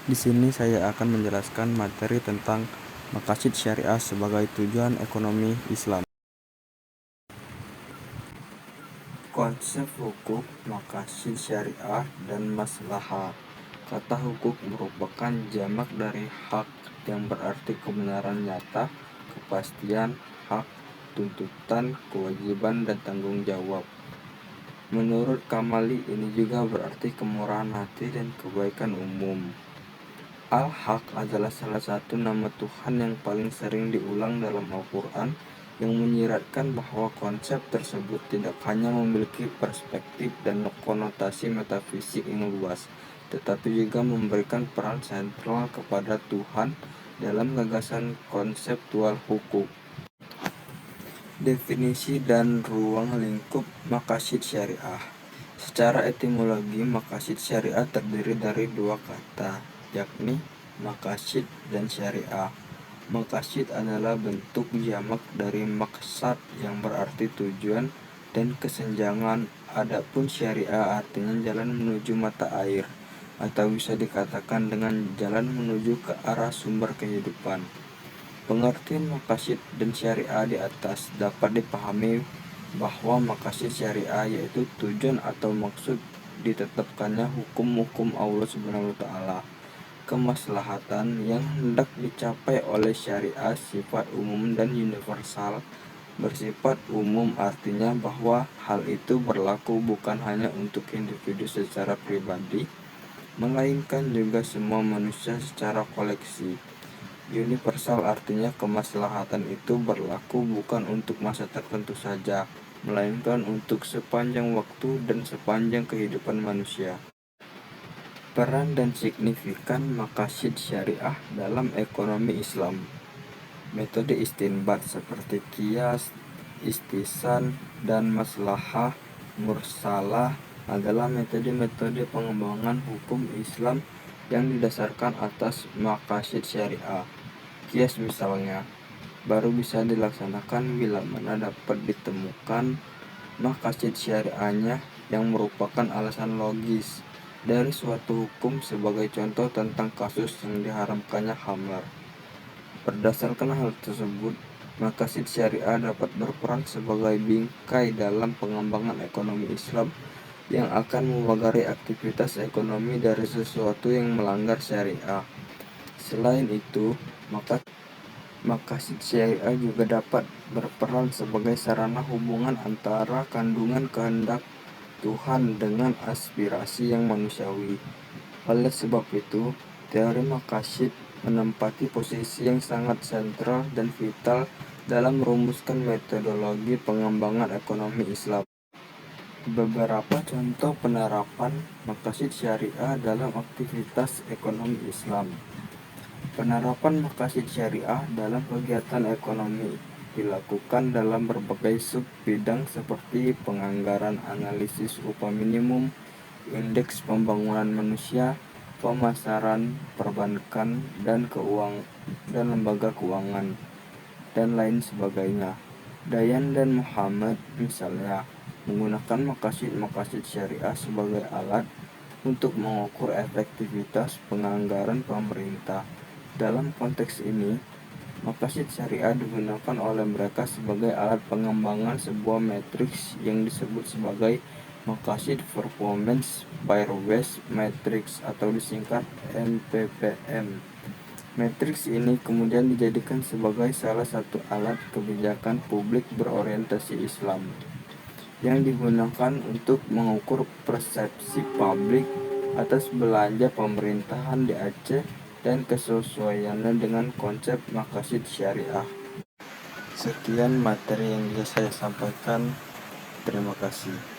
Di sini saya akan menjelaskan materi tentang maqasid syariah sebagai tujuan ekonomi Islam. Konsep hukuk, maqasid syariah, dan maslahah. Kata hukuk merupakan jamak dari hak yang berarti kebenaran nyata, kepastian, hak, tuntutan, kewajiban, dan tanggung jawab. Menurut Kamali, ini juga berarti kemurahan hati dan kebaikan umum. Al-Haq adalah salah satu nama Tuhan yang paling sering diulang dalam Al-Quran, yang menyiratkan bahwa konsep tersebut tidak hanya memiliki perspektif dan konotasi metafisik yang luas, tetapi juga memberikan peran sentral kepada Tuhan dalam gagasan konseptual hukum. Definisi dan ruang lingkup maqasid syariah. Secara etimologi, maqasid syariah terdiri dari dua kata, yakni maqasid dan syariah. Maqasid adalah bentuk jamak dari maksad yang berarti tujuan dan kesenjangan. Adapun syariah artinya jalan menuju mata air, atau bisa dikatakan dengan jalan menuju ke arah sumber kehidupan. Pengertian maqasid dan syariah di atas dapat dipahami bahwa maqasid syariah yaitu tujuan atau maksud ditetapkannya hukum-hukum Allah Subhanahu wa taala. Kemaslahatan yang hendak dicapai oleh syariah sifat umum dan universal. Bersifat umum artinya bahwa hal itu berlaku bukan hanya untuk individu secara pribadi, melainkan juga semua manusia secara koleksi. Universal artinya kemaslahatan itu berlaku bukan untuk masa tertentu saja, melainkan untuk sepanjang waktu dan sepanjang kehidupan manusia. Peran dan signifikan maqasid syariah dalam ekonomi Islam. Metode istinbat seperti qiyas, istisan, dan maslahah mursalah adalah metode-metode pengembangan hukum Islam yang didasarkan atas maqasid syariah. Qiyas misalnya baru bisa dilaksanakan bila mana dapat ditemukan maqasid syariahnya yang merupakan alasan logis dari suatu hukum, sebagai contoh tentang kasus yang diharamkannya khamar. Berdasarkan hal tersebut, maqasid syariah dapat berperan sebagai bingkai dalam pengembangan ekonomi Islam yang akan memagari aktivitas ekonomi dari sesuatu yang melanggar syariah. Selain itu, maqasid syariah juga dapat berperan sebagai sarana hubungan antara kandungan kehendak Tuhan dengan aspirasi yang manusiawi. Oleh sebab itu, teori maqasid menempati posisi yang sangat sentral dan vital dalam merumuskan metodologi pengembangan ekonomi Islam. Beberapa contoh penerapan maqasid syariah dalam aktivitas ekonomi Islam. Penerapan maqasid syariah dalam kegiatan ekonomi dilakukan dalam berbagai sub-bidang seperti penganggaran, analisis upah minimum, indeks pembangunan manusia, pemasaran, perbankan, dan lembaga keuangan, dan lain sebagainya. Dayan dan Muhammad misalnya menggunakan maqasid syariah sebagai alat untuk mengukur efektivitas penganggaran pemerintah. Dalam konteks ini, maqasid syariah digunakan oleh mereka sebagai alat pengembangan sebuah matriks yang disebut sebagai maqasid performance peer-based matrix atau disingkat MPPM. Matriks ini kemudian dijadikan sebagai salah satu alat kebijakan publik berorientasi Islam yang digunakan untuk mengukur persepsi publik atas belanja pemerintahan di Aceh dan kesesuaiannya dengan konsep maqasid syariah. Sekian materi yang bisa saya sampaikan. Terima kasih.